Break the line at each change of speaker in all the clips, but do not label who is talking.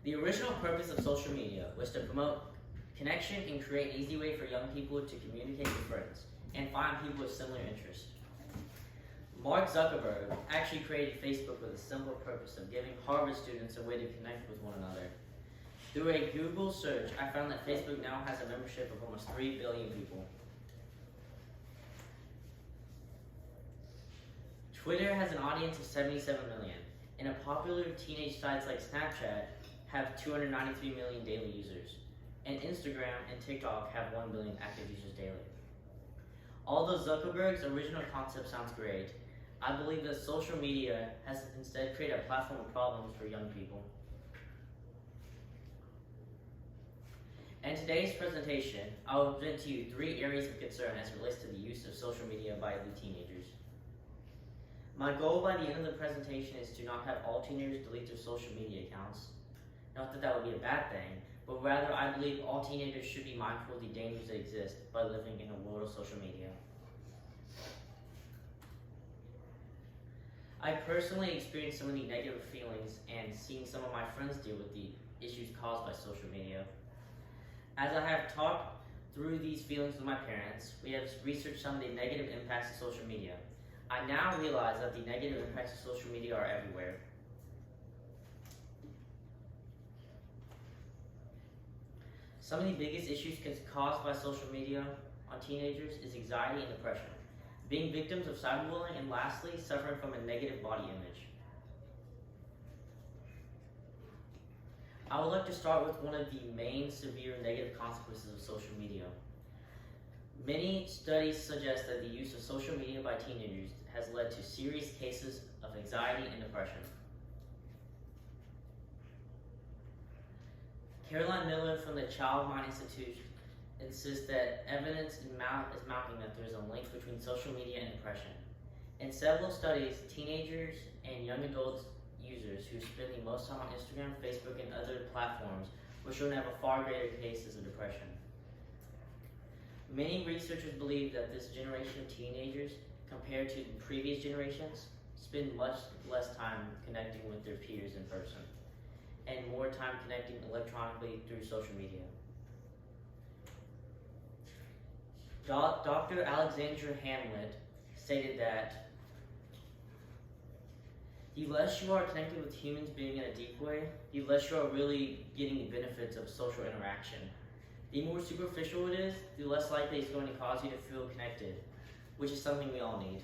The original purpose of social media was to promote connection and create an easy way for young people to communicate with friends and find people with similar interests. Mark Zuckerberg actually created Facebook with a simple purpose of giving Harvard students a way to connect with one another. Through a Google search, I found that Facebook now has a membership of almost 3 billion people. Twitter has an audience of 77 million, and popular teenage sites like Snapchat have 293 million daily users, and Instagram and TikTok have 1 billion active users daily. Although Zuckerberg's original concept sounds great, I believe that social media has instead created a platform of problems for young people. In today's presentation, I will present to you 3 areas of concern as it relates to the use of social media by the teenagers. My goal by the end of the presentation is to not have all teenagers delete their social media accounts. Not that that would be a bad thing, but rather I believe all teenagers should be mindful of the dangers that exist by living in a world of social media. I personally experienced some of the negative feelings and seen some of my friends deal with the issues caused by social media. As I have talked through these feelings with my parents, we have researched some of the negative impacts of social media. I now realize that the negative impacts of social media are everywhere. Some of the biggest issues caused by social media on teenagers is anxiety and depression, being victims of cyberbullying, and lastly, suffering from a negative body image. I would like to start with one of the main severe negative consequences of social media. Many studies suggest that the use of social media by teenagers has led to serious cases of anxiety and depression. Caroline Miller from the Child Mind Institute insists that evidence is mounting that there is a link between social media and depression. In several studies, teenagers and young adults users who spend the most time on Instagram, Facebook, and other platforms were shown to have a far greater cases of depression. Many researchers believe that this generation of teenagers, compared to previous generations, spend much less time connecting with their peers in person and more time connecting electronically through social media. Dr. Alexandra Hamlet stated that the less you are connected with humans being in a deep way, the less you are really getting the benefits of social interaction. The more superficial it is, the less likely it's going to cause you to feel connected, which is something we all need.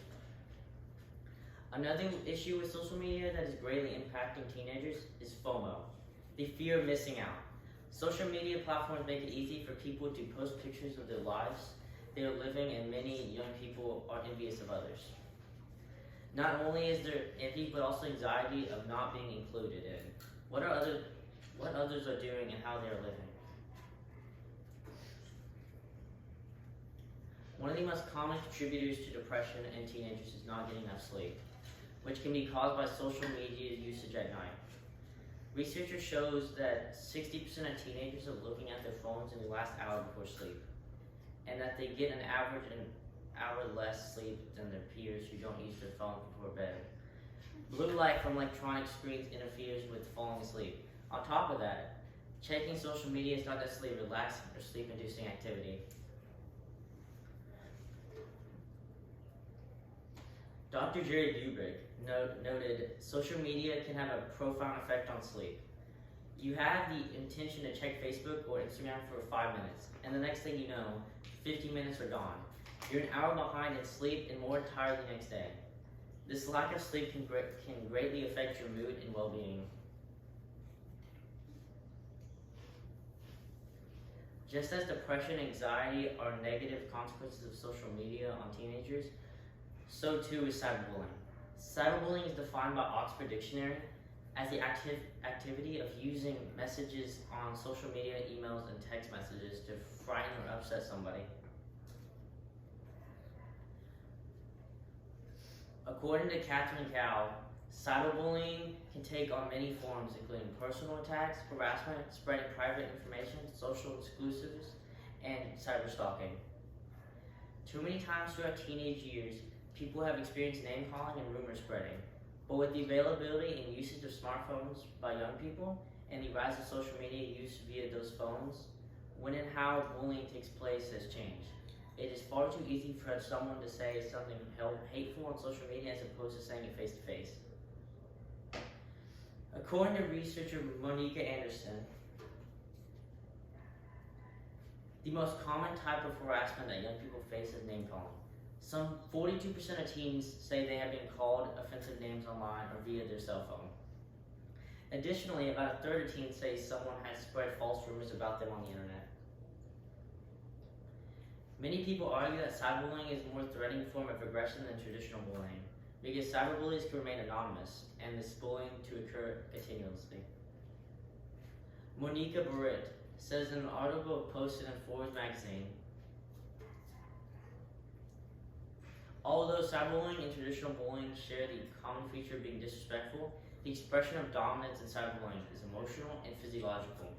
Another issue with social media that is greatly impacting teenagers is FOMO, the fear of missing out. Social media platforms make it easy for people to post pictures of their lives they are living, and many young people are envious of others. Not only is there envy, but also anxiety of not being included in what others are doing and how they are living. One of the most common contributors to depression in teenagers is not getting enough sleep, which can be caused by social media usage at night. Research shows that 60% of teenagers are looking at their phones in the last hour before sleep, and that they get an average an hour less sleep than their peers who don't use their phone before bed. Blue light from electronic screens interferes with falling asleep. On top of that, checking social media is not necessarily relaxing or sleep-inducing activity. Dr. Jerry Dubrick noted social media can have a profound effect on sleep. You have the intention to check Facebook or Instagram for 5 minutes, and the next thing you know, 50 minutes are gone. You're an hour behind in sleep and more tired the next day. This lack of sleep can greatly affect your mood and well-being. Just as depression and anxiety are negative consequences of social media on teenagers, so too is cyberbullying. Cyberbullying is defined by Oxford Dictionary as the activity of using messages on social media, emails, and text messages to frighten or upset somebody. According to Catherine Cow, cyberbullying can take on many forms, including personal attacks, harassment, spreading private information, social exclusives, and cyberstalking. Too many times throughout teenage years, people have experienced name-calling and rumor spreading. But with the availability and usage of smartphones by young people, and the rise of social media use via those phones, when and how bullying takes place has changed. It is far too easy for someone to say something hateful on social media as opposed to saying it face to face. According to researcher Monica Anderson, the most common type of harassment that young people face is name calling. Some 42% of teens say they have been called offensive names online or via their cell phone. Additionally, about a third of teens say someone has spread false rumors about them on the internet. Many people argue that cyberbullying is a more threatening form of aggression than traditional bullying, because cyberbullies can remain anonymous and this bullying to occur continuously. Monica Barrett says in an article posted in Forbes magazine, although cyberbullying and traditional bullying share the common feature of being disrespectful, the expression of dominance in cyberbullying is emotional and physiological.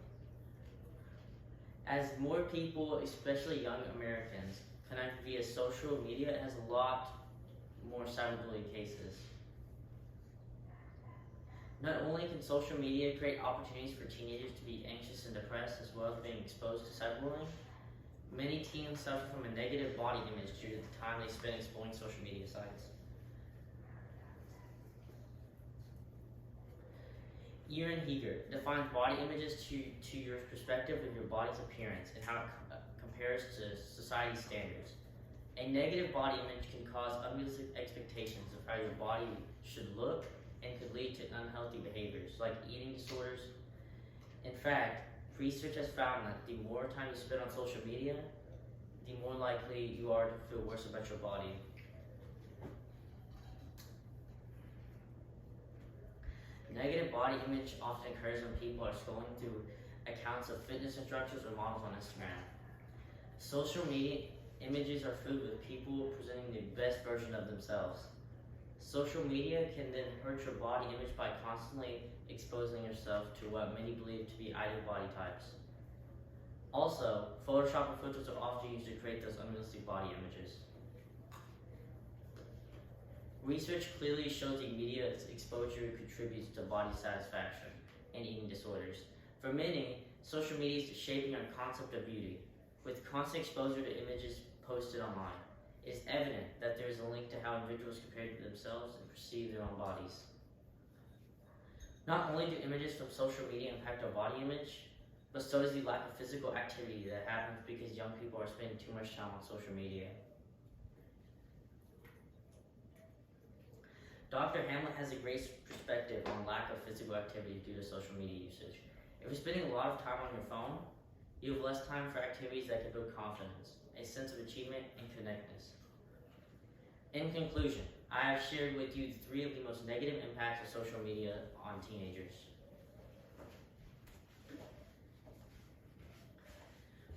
As more people, especially young Americans, connect via social media, it has a lot more cyberbullying cases. Not only can social media create opportunities for teenagers to be anxious and depressed as well as being exposed to cyberbullying, many teens suffer from a negative body image due to the time they spend exploring social media sites. Erin Heger defines body images to your perspective of your body's appearance and how it compares to society's standards. A negative body image can cause unrealistic expectations of how your body should look and could lead to unhealthy behaviors like eating disorders. In fact, research has found that the more time you spend on social media, the more likely you are to feel worse about your body. Negative body image often occurs when people are scrolling through accounts of fitness instructors or models on Instagram. Social media images are filled with people presenting the best version of themselves. Social media can then hurt your body image by constantly exposing yourself to what many believe to be ideal body types. Also, Photoshop and filters are often used to create those unrealistic body images. Research clearly shows the media's exposure contributes to body satisfaction and eating disorders. For many, social media is shaping our concept of beauty. With constant exposure to images posted online, it is evident that there is a link to how individuals compare to themselves and perceive their own bodies. Not only do images from social media impact our body image, but so does the lack of physical activity that happens because young people are spending too much time on social media. Dr. Hamlet has a great perspective on lack of physical activity due to social media usage. If you're spending a lot of time on your phone, you have less time for activities that can build confidence, a sense of achievement, and connectedness. In conclusion, I have shared with you 3 of the most negative impacts of social media on teenagers.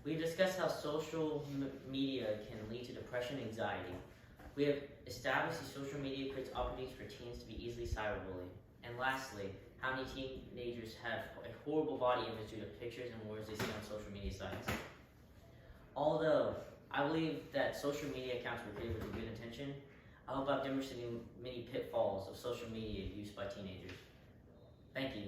We've discussed how social media can lead to depression and anxiety. We have established that social media creates opportunities for teens to be easily cyberbullied. And lastly, how many teenagers have a horrible body image due to pictures and words they see on social media sites. Although I believe that social media accounts were created with a good intention, I hope I've demonstrated many pitfalls of social media use by teenagers. Thank you.